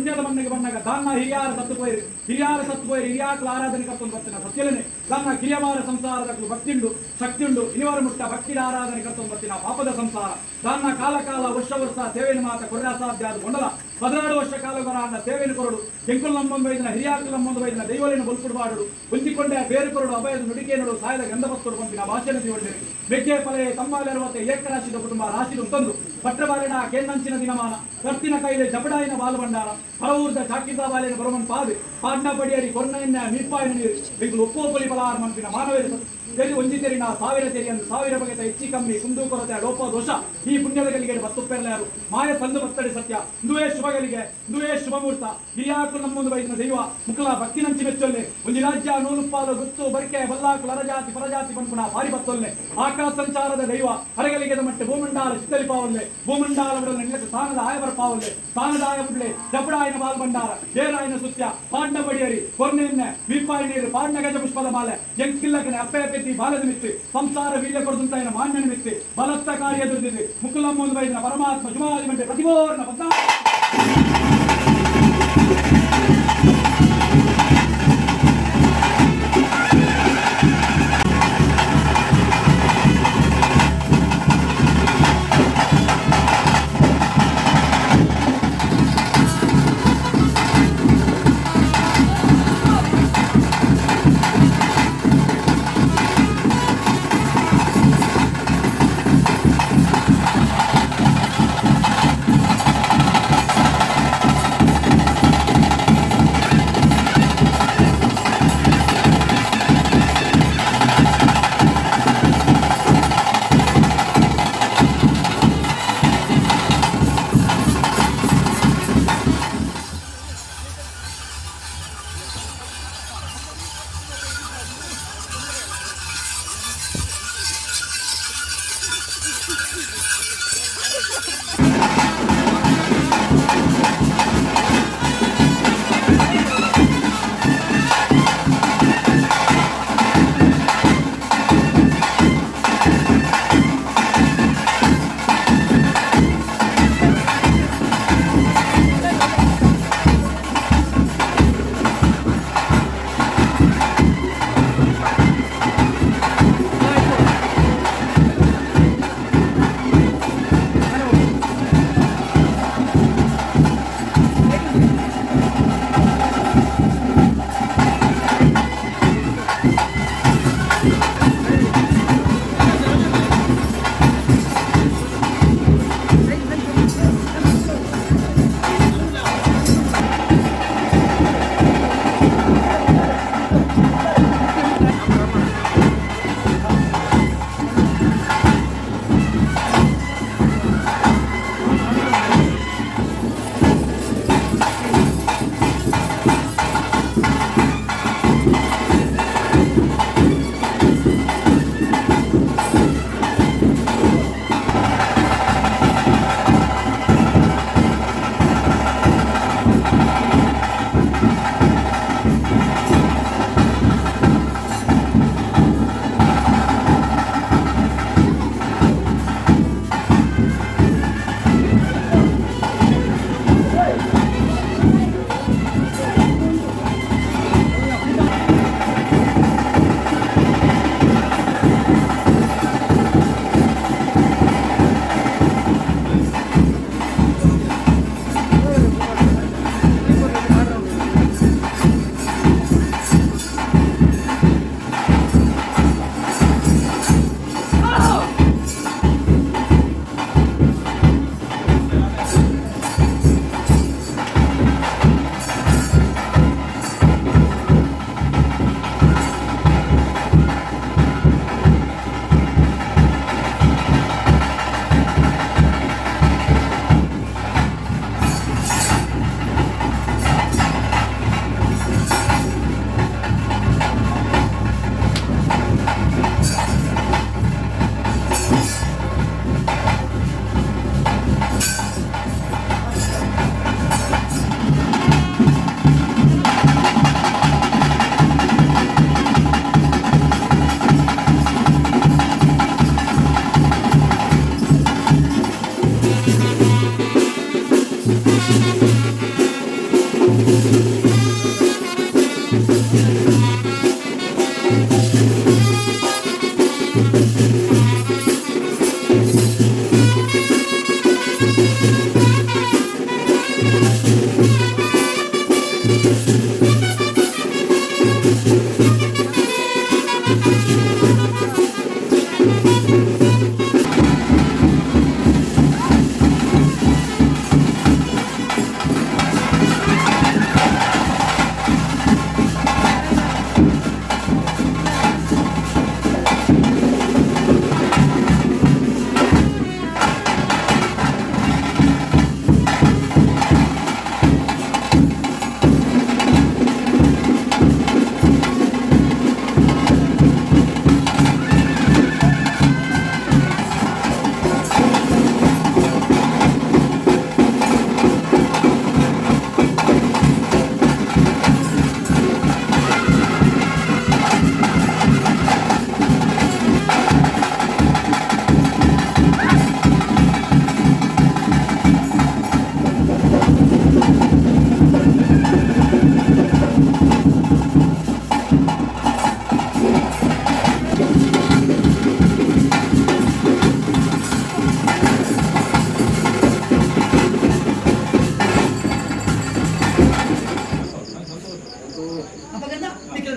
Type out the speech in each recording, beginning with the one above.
ಪುಣ್ಯದ ಮಣ್ಣಿಗೆ ಬಂದಾಗ ದಾನ ಹಿರಿಯಾರ ಸತ್ತು పోయి ಹಿರಿಯಾಕಲ ಆರಾಧನೆ ಕರ್ತೊಂದು ಬರ್ತಿನ ಸತ್ಯಲನೆ ದಾನ ಕಿರಿಯಮಾರ ಸಂಸಾರದಕ್ಕೂ ಭಕ್ತಿಂಡು ಶಕ್ತಿಯುಂಡು ಇನಿವರ ಮುಟ್ಟ ಭಕ್ತಿದ ಆರಾಧನೆ ಕರ್ತೊಂದು ಬರ್ತಿನ ಪಾಪದ ಸಂಸಾರ ದಾನ ಕಾಲ ವರ್ಷ ಸೇವೆಯನ್ನು ಮಾತ ಕೊರಡ ಅಸಾಧ್ಯ ಅದು ಗೊಂಡಲ 16 ವರ್ಷ ಕಾಲಗರ ಅನ್ನ ಸೇವೆಯನ್ನು ಕೊರಡು ಕೆಂಕುಲ್ ನಮ್ಮೊಂದು ವೈದ್ಯನ ಹಿರಿಯಾಕಲ ನಮ್ಮೊಂದು ವೈದ್ಯನ ದೈವಲಿನ ಬಲ್ಕುಡುಬಾಡು ಹೊಂದಿಕೊಂಡೆ ಬೇರೆ ಕೊರಡು ಅಭಯದ ನುಡಿಕೆ ನೋಡು ಸಾಯದ ಗಂಧವಸ್ತುಡು ಬಂದಿನ ಭಾಷಣ ದಿವೊಂಡೆ ಬೆಕ್ಕೆ ಪಲೆ ತಮ್ಮಾಲೆರುವತ್ತೆ ಏಕರಾಶಿದ ಕುಟುಂಬ ರಾಶಿದು ತಂದು ಪಟ್ರಬಾಲಿನ ಕೇಂದಂಚಿನ ದಿನಮಾನ ಕರ್ತಿನ ಕೈಲೆ ಜಬಡಾಯಿನ ಬಾಲು ಬಂಡಾರ ಹೊರವೂರ್ದ ಚಾಕಿದ ಬಾಲಿನ ಬರಮನ್ ಪಾಡ್ನ ಪಡಿಯರಿ ಕೊರ್ನೆಯನ್ನ ಮೀರ್ಪಾಯಿನ ನೀರು ಬೆಂಗಳು ಒಪ್ಪೋಪಲಿ ಬಲಾರ ಮಂಪಿನ ಮಾನವೇರ ತೆರಿ ಒಂದಿತೆರಿನ ಸಾವಿರ ತೆರಿ ಅಂದು ಸಾವಿರ ಬಗೆತ ಹೆಚ್ಚಿ ಕಮ್ಮಿ ಕುಂದು ಕೊರತೆ ಲೋಪ ದೋಷ ಈ ಪುಣ್ಯದ ಗಲಿಗೆ ಬತ್ತುಪ್ಪೆರಲಾರು ಮಾಯ ಸಂದು ಬತ್ತಡೆ ಸತ್ಯ ಇಂದುವೇ ಶುಭಗಳಿಗೆ ಇಂದುವೇ ಶುಭ ಮುಹೂರ್ತ ಹಿರಿಯಾಕು ನಮ್ಮೊಂದು ವೈದ್ಯನ ದೈವ ಮುಕ್ಕಲ ಭಕ್ತಿ ನಂಚಿ ಮೆಚ್ಚೊಲ್ಲೆ ಒಂದು ರಾಜ್ಯ ನೂಲುಪ್ಪಾಲು ಗುತ್ತು ಬರಿಕೆ ಬಲ್ಲಾಕು ಲರಜಾತಿ ಪರಜಾತಿ ಪನ್ಪುಣ ಪಾರಿ ಬತ್ತೊಲ್ಲೆ ಆಕಾಶ ಸಂಚಾರದ ದೈವ ಹರಗಲಿಗೆದ ಮಟ್ಟೆ ಭೂಮಂಡಾಲ ಚಿತ್ತಲಿ ಪಾವಲ್ಲೆ ಭೂಮಂಡಾಲ ಬಿಡಲು ನಿಲ್ಲಕ್ಕೆ ಸ್ಥಾನದ ಆಯಬರ ಪಾವಲ್ಲೆ ಸ್ಥಾನದ ಆಯ ಬಿಡ್ಲೆ ಜಪಡಾಯನ ಬಾಲ್ ಭಂಡಾರ ಬೇರಾಯನ ಸುತ್ಯ ಪಾಡ್ನ ಬಡಿಯರಿ ಕೊರ್ನೆಯನ್ನ ವೀಪಾಯಿ ನೀರು ಪಾಡ್ನ ಗಜ ಪುಷ್ಪದ ಮಾಲೆ ಎಂಕಿಲ್ಲಕನೆ ಅಪ್ಪೆ ಅಪ್ಪೆತ್ತಿ ಬಾಲದ ಮಿತ್ತಿ ಸಂಸಾರ ವೀರ್ಯ ಕೊಡುದಂತ ಮಾನ್ಯನ ಮಿತ್ತಿ ಬಲತ್ತ ಕಾರ್ಯ ದುರ್ದಿದೆ ಮುಕ್ಕಲಮ್ಮೊಂದು ವೈದ್ಯನ ಪರಮಾತ್ಮ ಜುಮಾದಿ ಮಂಟೆ ಪ್ರತಿಬೋರ್ಣ ಬದ್ಧ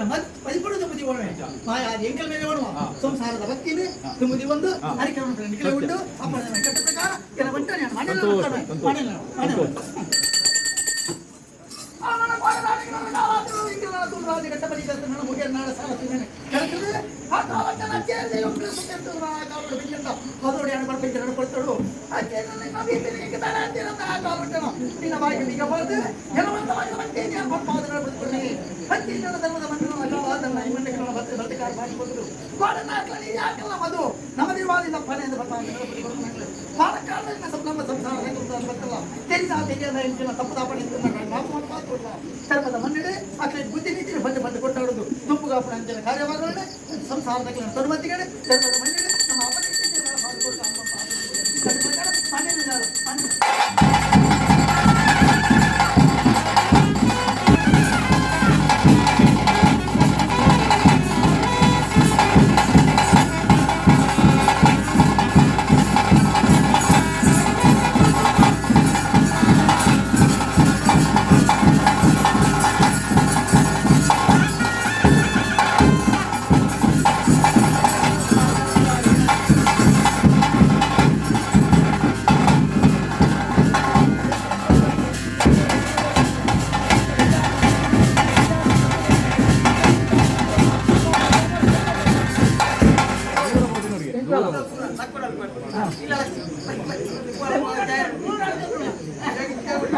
ಮದಿಪಡು ತುಮದಿ ಓಣ ಅದು ಎಂಕಲ್ ಮೇಲೆ ಓಣುವ ಸಂಸಾರದ ಭಕ್ತಿನೇ ತುಮದಿ ಒಂದು ಅದಕ್ಕೆ ನಿಖಿಲ ಉಂಟು ಅಪ್ಪನ ಕೆಟ್ಟ ಪ್ರಕಾರ ಕೆಲ ಬಂಟನೆ ಮನೆಯಲ್ಲಿ ಧರ್ಮದ ಮನ್ನಡೆ ಅಕ್ಲೆ ಬುದ್ಧಿ ನೀತಿ ಬಂದು ಕೊಟ್ಟಾಡುದು ತುಪ್ಪು ಕಾಪುಣ ಅಂಚನ ಕಾರ್ಯವಾಗಲೇ ಸಂಸಾರದ ತರುಮತಿಗಡೆ ಧರ್ಮದ ಮನ್ನಡೆ ನಮ್ಮ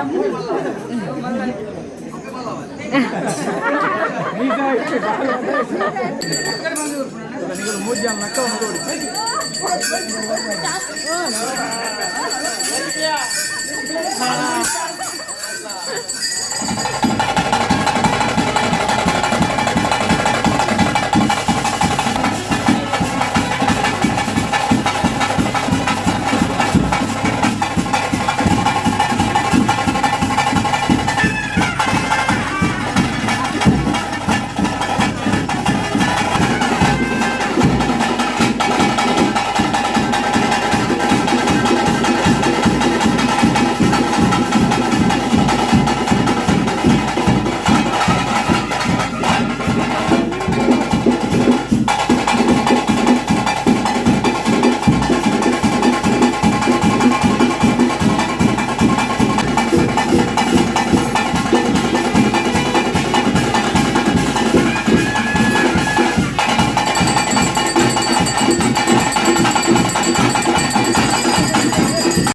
ಮೂರು